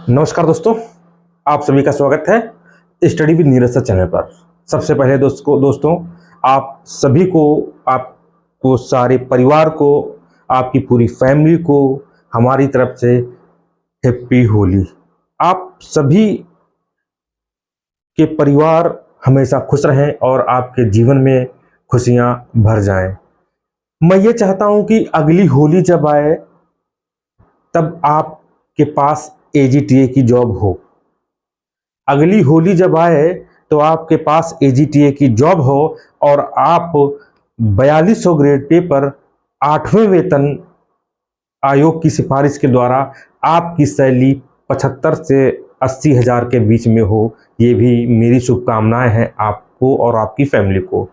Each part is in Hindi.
नमस्कार दोस्तों, आप सभी का स्वागत है study with Neeraj sir channel पर। सबसे पहले दोस्तों आप सभी को, आपको सारे परिवार को, आपकी पूरी फैमिली को हमारी तरफ से हैप्पी होली। आप सभी के परिवार हमेशा खुश रहें और आपके जीवन में खुशियां भर जाएं। मैं ये चाहता हूं कि अगली होली जब आए तब आपके पास एजीटीए की जॉब हो। अगली होली जब आए तो आपके पास एजीटीए की जॉब हो और आप 4200 ग्रेड पे पर 8वें वेतन आयोग की सिफारिश के द्वारा आपकी सैलरी 75 से 80 हजार के बीच में हो। ये भी मेरी शुभकामनाएं हैं आपको और आपकी फैमिली को।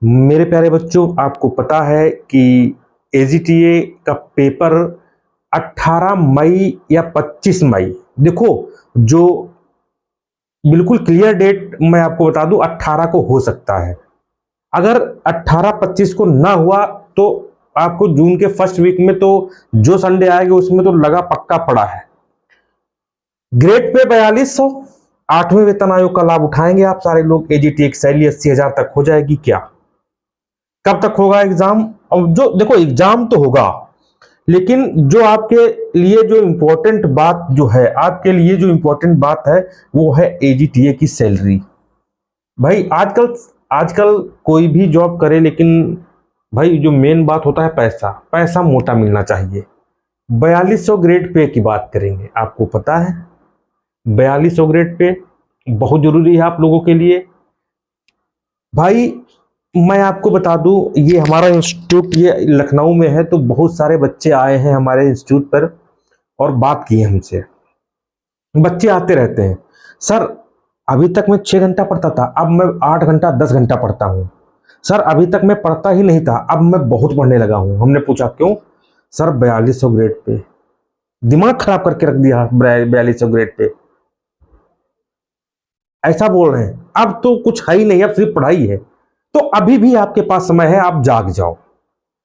मेरे प्यारे बच्चों, आपको पता है कि एजीटीए का पेपर 18 मई या 25 मई, देखो जो बिल्कुल क्लियर डेट मैं आपको बता दूं 18 को हो सकता है। अगर 18-25 को ना हुआ तो आपको जून के फर्स्ट वीक में तो जो संडे आएगा उसमें तो लगा पक्का पड़ा है। ग्रेड पे 4200, 8वें वेतन आयोग का लाभ उठाएंगे आप सारे लोग। एजीटीए की सैलरी 80 हजार तक हो जाएगी। क्या कब तक होगा एग्जाम? अब जो देखो एग्जाम तो होगा, लेकिन जो आपके लिए जो इंपॉर्टेंट बात जो है, आपके लिए जो इंपॉर्टेंट बात है वो है एजीटीए की सैलरी। भाई आजकल कोई भी जॉब करे, लेकिन भाई जो मेन बात होता है पैसा, पैसा मोटा मिलना चाहिए। 4200 ग्रेड पे की बात करेंगे, आपको पता है 4200 ग्रेड पे बहुत जरूरी है आप लोगों के लिए। भाई मैं आपको बता दूं, ये हमारा इंस्टीट्यूट ये लखनऊ में है, तो बहुत सारे बच्चे आए हैं हमारे इंस्टीट्यूट पर और बात की हमसे। बच्चे आते रहते हैं, सर अभी तक मैं 6 घंटा पढ़ता था, अब मैं 8 घंटा 10 घंटा पढ़ता हूं। सर अभी तक मैं पढ़ता ही नहीं था, अब मैं बहुत पढ़ने लगा हूं। हमने पूछा क्यों? सर 4200 ग्रेड पे, दिमाग खराब करके रख दिया 4200 ग्रेड पे, ऐसा बोल रहे हैं। अब तो कुछ है ही नहीं, अब सिर्फ पढ़ाई है। तो अभी भी आपके पास समय है, आप जाग जाओ,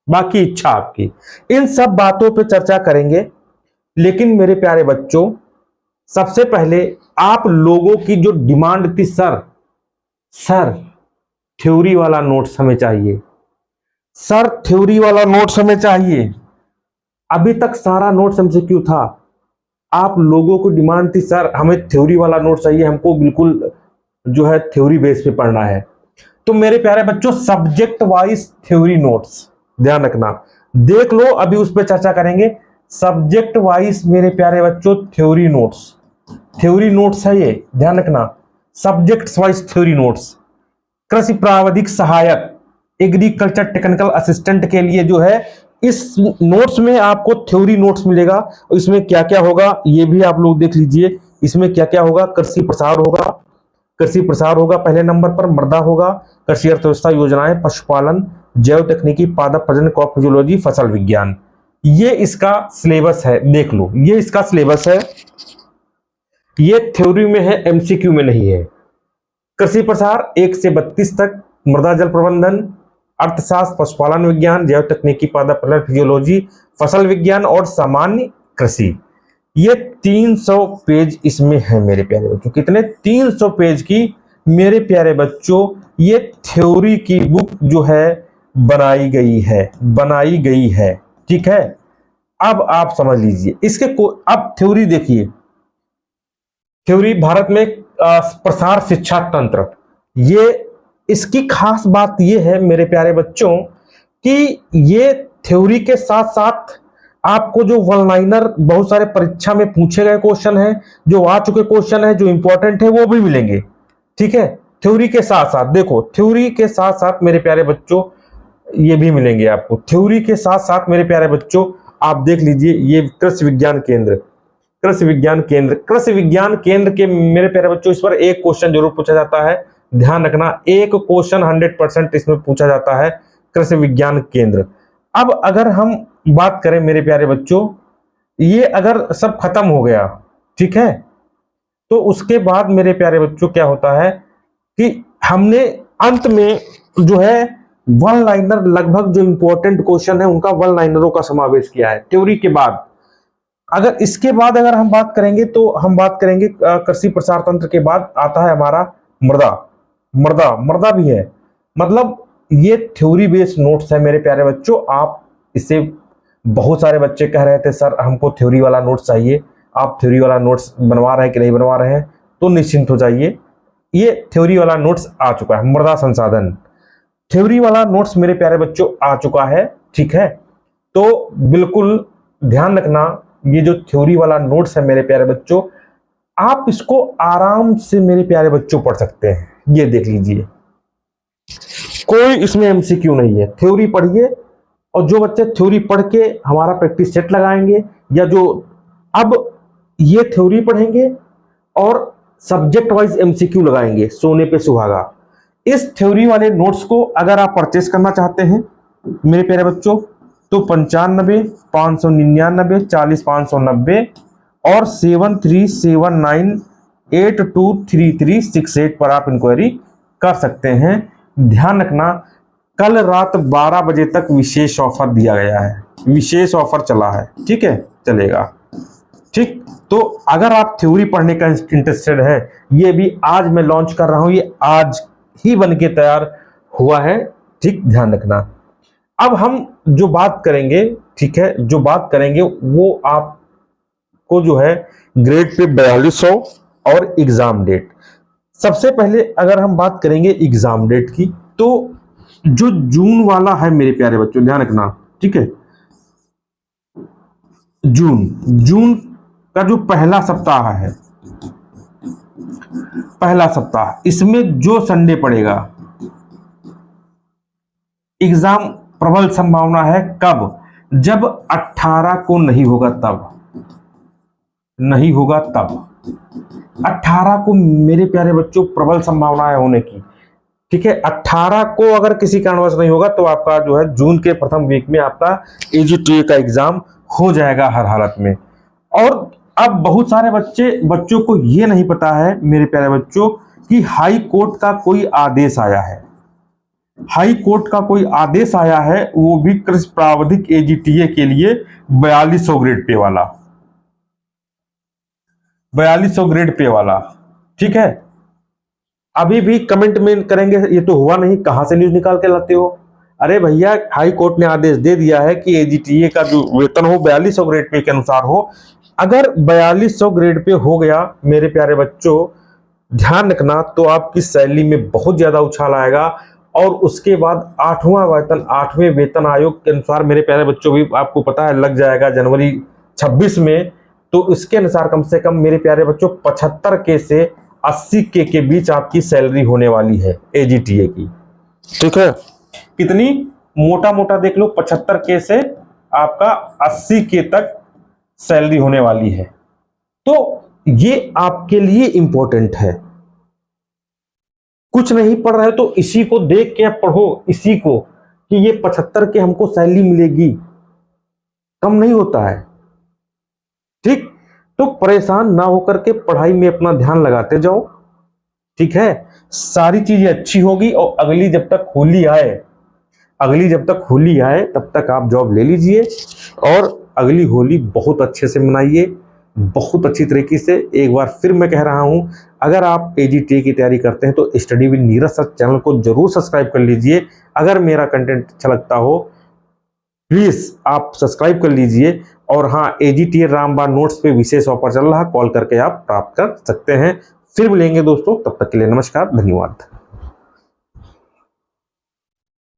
बाकी इच्छा आपकी। इन सब बातों पे चर्चा करेंगे, लेकिन मेरे प्यारे बच्चों सबसे पहले आप लोगों की जो डिमांड थी, सर थ्योरी वाला नोट्स हमें चाहिए, सर थ्योरी वाला नोट्स हमें चाहिए। अभी तक सारा नोट्स हमसे क्यों था? आप लोगों को डिमांड थी सर हमें थ्योरी वाला नोट चाहिए, हमको बिल्कुल जो है थ्योरी बेस पे पढ़ना है। तो मेरे प्यारे बच्चों सब्जेक्ट वाइज थ्योरी नोट्स ध्यान रखना, देख लो, अभी उस पर चर्चा करेंगे। सब्जेक्ट वाइज मेरे प्यारे बच्चों थ्योरी नोट्स है, ये ध्यान रखना, सब्जेक्ट वाइज थ्योरी नोट्स। कृषि प्राविधिक सहायक, एग्रीकल्चर टेक्निकल असिस्टेंट के लिए जो है इस नोट्स में आपको थ्योरी नोट्स मिलेगा। और इसमें क्या क्या होगा ये भी आप लोग देख लीजिए। इसमें क्या क्या होगा? कृषि प्रसार होगा पहले नंबर पर, मृदा होगा, कृषि अर्थव्यवस्था योजनाएं, पशुपालन, जैव तकनीकी, पादप प्रजनन, क्रॉप फिजियोलॉजी, फसल विज्ञान। ये इसका सिलेबस है, देख लो, ये इसका सिलेबस है। ये थ्योरी में है, एमसीक्यू में नहीं है। कृषि प्रसार 1 से 32 तक, मृदा जल प्रबंधन, अर्थशास्त्र, पशुपालन विज्ञान, जैव तकनीकी, पादप प्रजनन, फिजियोलॉजी, फसल विज्ञान और सामान्य कृषि। ये 300 पेज इसमें है मेरे प्यारे बच्चों। कितने? 300 पेज की मेरे प्यारे बच्चों ये थ्योरी की बुक जो है बनाई गई है। ठीक है, अब आप समझ लीजिए इसके अब थ्योरी देखिए। थ्योरी भारत में प्रसार शिक्षा तंत्र, ये इसकी खास बात ये है मेरे प्यारे बच्चों कि ये थ्योरी के साथ साथ आपको जो वन लाइनर बहुत सारे परीक्षा में पूछे गए क्वेश्चन हैं, जो आ चुके क्वेश्चन है, जो इंपॉर्टेंट है, वो भी मिलेंगे। ठीक है, थ्योरी के साथ साथ देखो, थ्योरी के साथ साथ मेरे प्यारे बच्चों ये भी मिलेंगे आपको। थ्योरी के साथ साथ मेरे प्यारे बच्चों आप देख लीजिए, ये कृषि विज्ञान केंद्र के मेरे प्यारे बच्चों इस पर एक क्वेश्चन जरूर पूछा जाता है, ध्यान रखना, एक क्वेश्चन 100% इसमें पूछा जाता है, कृषि विज्ञान केंद्र। अब अगर हम बात करें मेरे प्यारे बच्चों, ये अगर सब खत्म हो गया, ठीक है, तो उसके बाद मेरे प्यारे बच्चों क्या होता है कि हमने अंत में जो है वन लाइनर, लगभग जो इंपॉर्टेंट क्वेश्चन है उनका वन लाइनरों का समावेश किया है थ्योरी के बाद। अगर इसके बाद अगर हम बात करेंगे तो हम बात करेंगे कृषि प्रसार तंत्र के बाद आता है हमारा मृदा। मृदा भी है, मतलब ये थ्योरी बेस्ड नोट्स है मेरे प्यारे बच्चों। आप इसे, बहुत सारे बच्चे कह रहे थे सर हमको थ्योरी वाला नोट्स चाहिए, आप थ्योरी वाला नोट्स बनवा रहे हैं कि नहीं बनवा रहे हैं, तो निश्चिंत हो जाइए, ये थ्योरी वाला नोट्स आ चुका है। मृदा संसाधन थ्योरी वाला नोट्स मेरे प्यारे बच्चों आ चुका है, ठीक है। तो बिल्कुल ध्यान रखना, ये जो थ्योरी वाला नोट्स है मेरे प्यारे बच्चों, आप इसको आराम से मेरे प्यारे बच्चों पढ़ सकते हैं। ये देख लीजिए, कोई इसमें एमसीक्यू नहीं है, थ्योरी पढ़िए। और जो बच्चे थ्योरी पढ़ के हमारा प्रैक्टिस सेट लगाएंगे, या जो अब ये थ्योरी पढ़ेंगे और सब्जेक्ट वाइज एमसीक्यू लगाएंगे, सोने पे सुहागा। इस थ्योरी वाले नोट्स को अगर आप परचेस करना चाहते हैं मेरे प्यारे बच्चों, तो 95 599 40 590 और 7379823368 पर आप इंक्वायरी कर सकते हैं। ध्यान रखना, कल रात 12 बजे तक विशेष ऑफर दिया गया है, विशेष ऑफर चला है, ठीक है, चलेगा, ठीक। तो अगर आप थ्योरी पढ़ने का इंटरेस्टेड है, ये भी आज मैं लॉन्च कर रहा हूं, ये आज ही बन के तैयार हुआ है, ठीक, ध्यान रखना। अब हम जो बात करेंगे, ठीक है, जो बात करेंगे वो आपको जो है ग्रेड पे 4200 और एग्जाम डेट। सबसे पहले अगर हम बात करेंगे एग्जाम डेट की, तो जो जून वाला है मेरे प्यारे बच्चों, ध्यान रखना, ठीक है, जून का जो पहला सप्ताह है, पहला सप्ताह, इसमें जो संडे पड़ेगा, एग्जाम प्रबल संभावना है कब, जब 18 को नहीं होगा तब, नहीं होगा तब 18 को मेरे प्यारे बच्चों प्रबल संभावना है होने की, ठीक है। 18 को अगर किसी कारणवश नहीं होगा तो आपका जो है जून के प्रथम वीक में आपका एजीटीए का एग्जाम हो जाएगा हर हालत में। और अब बहुत सारे बच्चों को ये नहीं पता है मेरे प्यारे बच्चों कि हाई कोर्ट का कोई आदेश आया है, हाई कोर्ट का कोई आदेश आया है, वो भी कृषि प्रावधिक एजीटीए के लिए 4200 ग्रेड पे वाला, 4200 ग्रेड पे वाला, ठीक है। अभी भी कमेंट में करेंगे ये तो हुआ नहीं, कहां से न्यूज निकाल के लाते हो। अरे भैया, हाई कोर्ट ने आदेश दे दिया है कि एजीटीए का जो वेतन हो 4200 ग्रेड पे के अनुसार हो। अगर 4200 ग्रेड पे हो गया मेरे प्यारे बच्चों, ध्यान रखना, तो आपकी सैलरी में बहुत ज्यादा उछाल आएगा। और उसके बाद 8वें वेतन आयोग के अनुसार मेरे प्यारे बच्चों, भी आपको पता है लग जाएगा जनवरी 26 में। तो इसके अनुसार कम से कम मेरे प्यारे बच्चों 75 के से 80 के बीच आपकी सैलरी होने वाली है एजीटीए की, ठीक है। कितनी, मोटा मोटा देख लो, 75 के से आपका 80 के तक सैलरी होने वाली है। तो ये आपके लिए इंपॉर्टेंट है। कुछ नहीं पढ़ रहे तो इसी को देख के पढ़ो, इसी को, कि ये 75 के हमको सैलरी मिलेगी, कम नहीं होता है, ठीक। तो परेशान ना होकर के पढ़ाई में अपना ध्यान लगाते जाओ, ठीक है। सारी चीजें अच्छी होगी। और अगली जब तक होली आए तब तक आप जॉब ले लीजिए, और अगली होली बहुत अच्छे से मनाइए, बहुत अच्छी तरीके से। एक बार फिर मैं कह रहा हूं, अगर आप एजीटीए की तैयारी करते हैं तो study with Neeraj sir channel को जरूर सब्सक्राइब कर लीजिए। अगर मेरा कंटेंट अच्छा लगता हो प्लीज आप सब्सक्राइब कर लीजिए। और हाँ, एजीटीए रामबाण नोट्स पे विशेष ऑफर चल रहा है, कॉल करके आप प्राप्त कर सकते हैं। फिर मिलेंगे दोस्तों, तब तक के लिए नमस्कार, धन्यवाद।